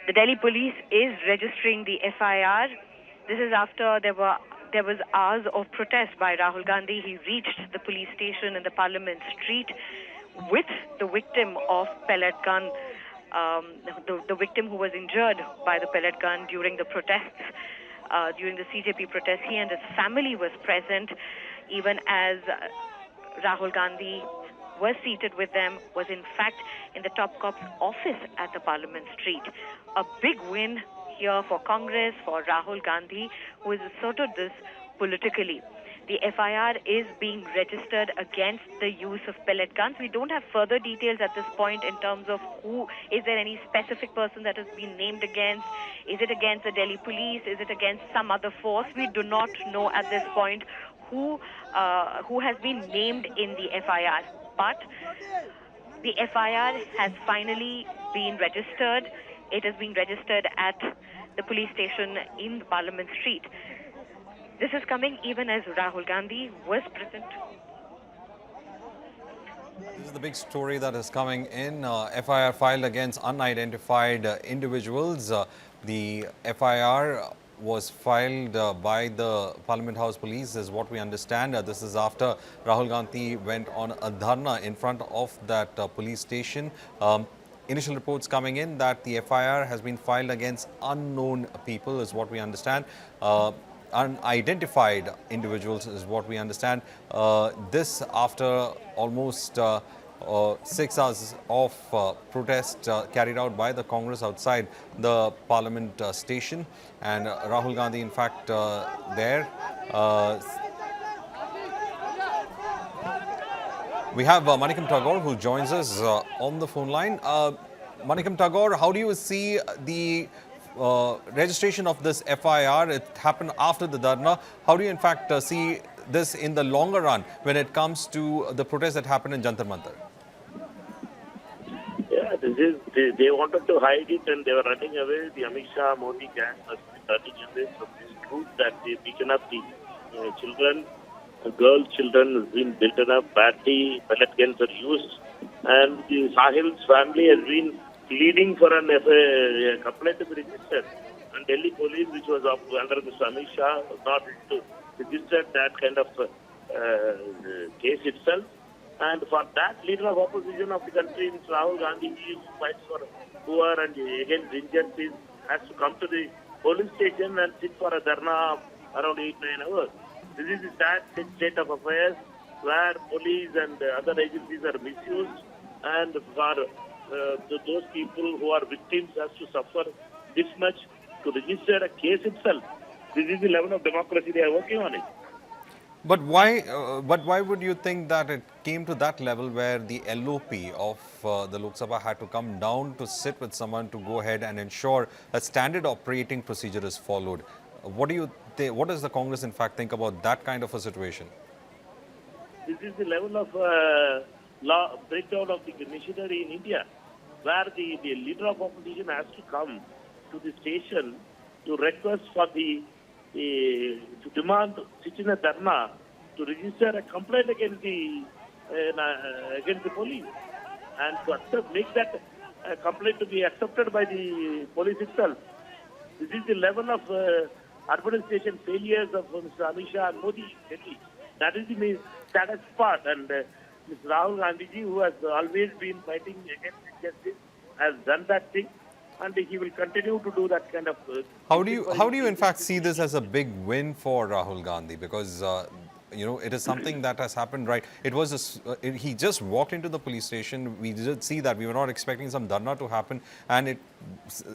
The Delhi police is registering the FIR. This is after there was hours of protest by Rahul Gandhi. He reached the police station in the Parliament Street with the victim of pellet gun, the victim who was injured by the pellet gun during the protests, during the CJP protests. He and his family was present, even as Rahul Gandhi was seated with them, was in fact in the top cop's office at the Parliament Street. A big win here for Congress, for Rahul Gandhi, who has asserted this politically. The FIR is being registered against the use of pellet guns. We don't have further details at this point in terms of who, is there any specific person that has been named against? Is it against the Delhi police? Is it against some other force? We do not know at this point who has been named in the FIR. But the FIR has finally been registered. It is being registered at the police station in Parliament Street. This is coming even as Rahul Gandhi was present. This is the big story that is coming in. FIR filed against unidentified individuals. The FIR was filed by the Parliament House Police, is what we understand. This is after Rahul Gandhi went on a dharna in front of that police station. Initial reports coming in that the FIR has been filed against unknown people, is what we understand. Unidentified individuals is what we understand. This after almost 6 hours of protest carried out by the Congress outside the Parliament station, and Rahul Gandhi in fact there. We have Manickam Tagore who joins us on the phone line. Manickam Tagore, how do you see the registration of this FIR? It happened after the Dharna. How do you in fact see this in the longer run when it comes to the protest that happened in Jantar Mantar? Yeah, they wanted to hide it and they were running away. The Amit Shah Modi gang was turning away from this truth that they beaten up the children. Girl children has been beaten up badly, pellet guns are used, and the Sahil's family has been pleading for a complaint to be registered. And Delhi police, which was under Mr. Amit Shah, was not able to register that kind of case itself. And for that, leader of opposition of the country, Mr. Rahul Gandhi, who fights for poor and against injustice, has to come to the police station and sit for a dharna around 8-9 hours. This is the sad state of affairs where police and other agencies are misused, and for those people who are victims has to suffer this much to register a case itself. This is the level of democracy they are working on it. But why would you think that it came to that level where the LOP of the Lok Sabha had to come down to sit with someone to go ahead and ensure a standard operating procedure is followed? What do you think? What does the Congress in fact think about that kind of a situation? This is the level of law breakdown of the machinery in India, where the leader of opposition has to come to the station to request for to demand, sit in a dharna, to register a complaint against the police, and to make that complaint to be accepted by the police itself. This is the level of administration failures of Mr. Amit Shah and Modi. That is the saddest part. And Mr. Rahul Gandhi, who has always been fighting against injustice, has done that thing, and he will continue to do that kind of. How do you in fact see this as a big win for Rahul Gandhi? Because it is something that has happened, right? It was he just walked into the police station. We did see that. We were not expecting some dharna to happen, and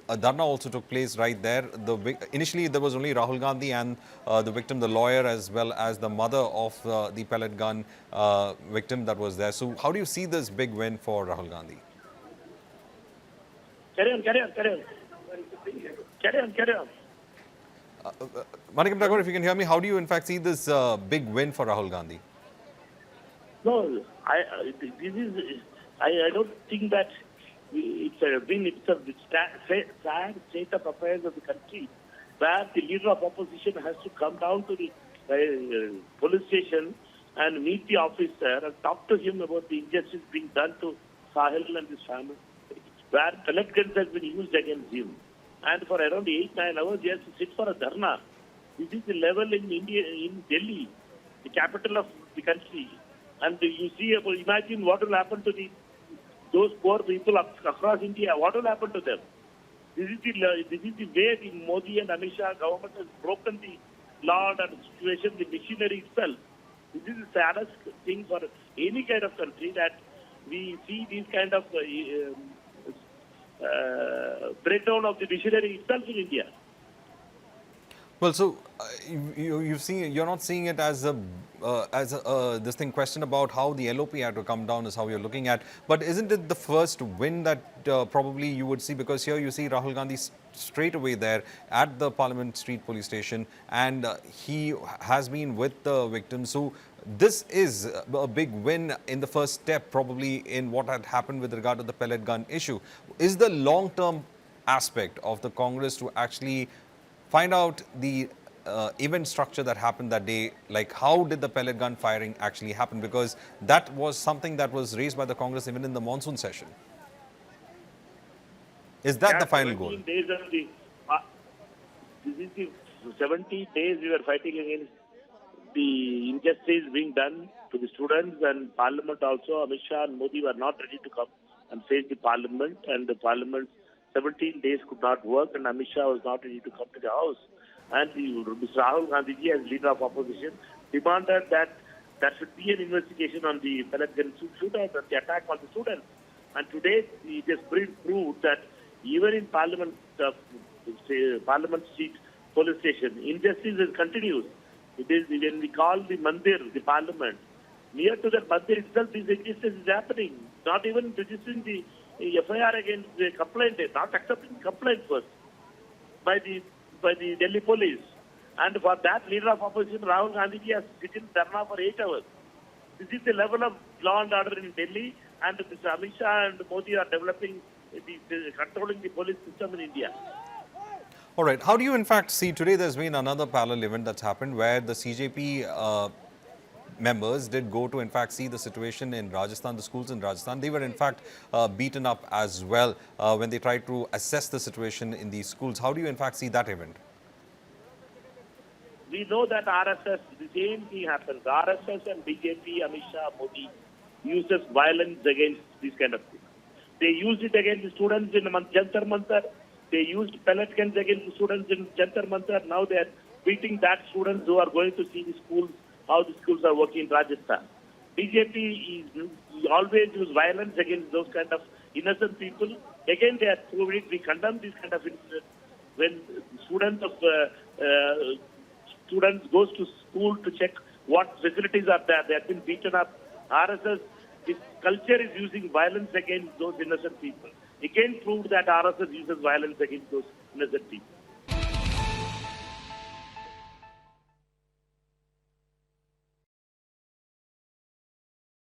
a dharna also took place right there. Initially, there was only Rahul Gandhi and the victim, the lawyer, as well as the mother of the pellet gun victim that was there. So, how do you see this big win for Rahul Gandhi? Carry on. Manickam Tagore, if you can hear me, how do you in fact see this big win for Rahul Gandhi? No, I don't think that it's a win. It's a sad state of affairs of the country, where the leader of opposition has to come down to the police station and meet the officer and talk to him about the injustice being done to Sahil and his family, where pellet guns has been used against him. and for around 8-9 hours he has to sit for a dharna. This is the level in India, in Delhi, the capital of the country. And you see, imagine what will happen to those poor people across India. What will happen to them? This is the way the Modi and Amit Shah government has broken the law and situation, the machinery itself. This is the saddest thing for any kind of country, that we see these kind of breakdown of the machinery itself in India. Well, so you're not seeing it as this thing question about how the LOP had to come down is how you're looking at. But isn't it the first win that probably you would see? Because here you see Rahul Gandhi straight away there at the Parliament Street police station, and he has been with the victims. So this is a big win in the first step, probably, in what had happened with regard to the pellet gun issue. Is the long-term aspect of the Congress to actually find out the event structure that happened that day, like how did the pellet gun firing actually happen? Because that was something that was raised by the Congress even in the monsoon session. Is that the final goal? Days of the, this is the 70 days we were fighting against the injustice being done to the students, and Parliament also. Amit Shah and Modi were not ready to come and face the Parliament, and the Parliament 17 days could not work, and Amit Shah was not ready to come to the house. And Mr. Rahul Gandhi, as leader of opposition, demanded that there should be an investigation on the pellet gun shootout and the attack on the students. And today, it has proved that even in Parliament, Parliament Street police station, injustice is continuous. It is when we call the Mandir, the Parliament, near to that Mandir itself, this injustice is happening. Not even registering the FIR against the complaint, not accepting complaint first by the Delhi police. And for that, leader of opposition Rahul Gandhi has sitting dharna for 8 hours. This is the level of law and order in Delhi, and Mr. Amit Shah and Modi are developing, controlling the police system in India. All right. How do you in fact see today? There's been another parallel event that's happened where the CJP members did go to in fact see the situation in Rajasthan, the schools in Rajasthan. They were in fact beaten up as well when they tried to assess the situation in these schools. How do you in fact see that event? We know that RSS, the same thing happens. RSS and BJP, Amit Shah, Modi uses violence against these kind of things. They used it against the students in Jantar Mantar. They used pellet guns against the students in Jantar Mantar. Now they are beating that students who are going to see the schools, how the schools are working in Rajasthan. BJP always use violence against those kind of innocent people. Again, they are proving it. We condemn this kind of incident. When students goes to school to check what facilities are there, they have been beaten up. RSS, its culture is using violence against those innocent people. Again proved that RSS uses violence against those innocent people.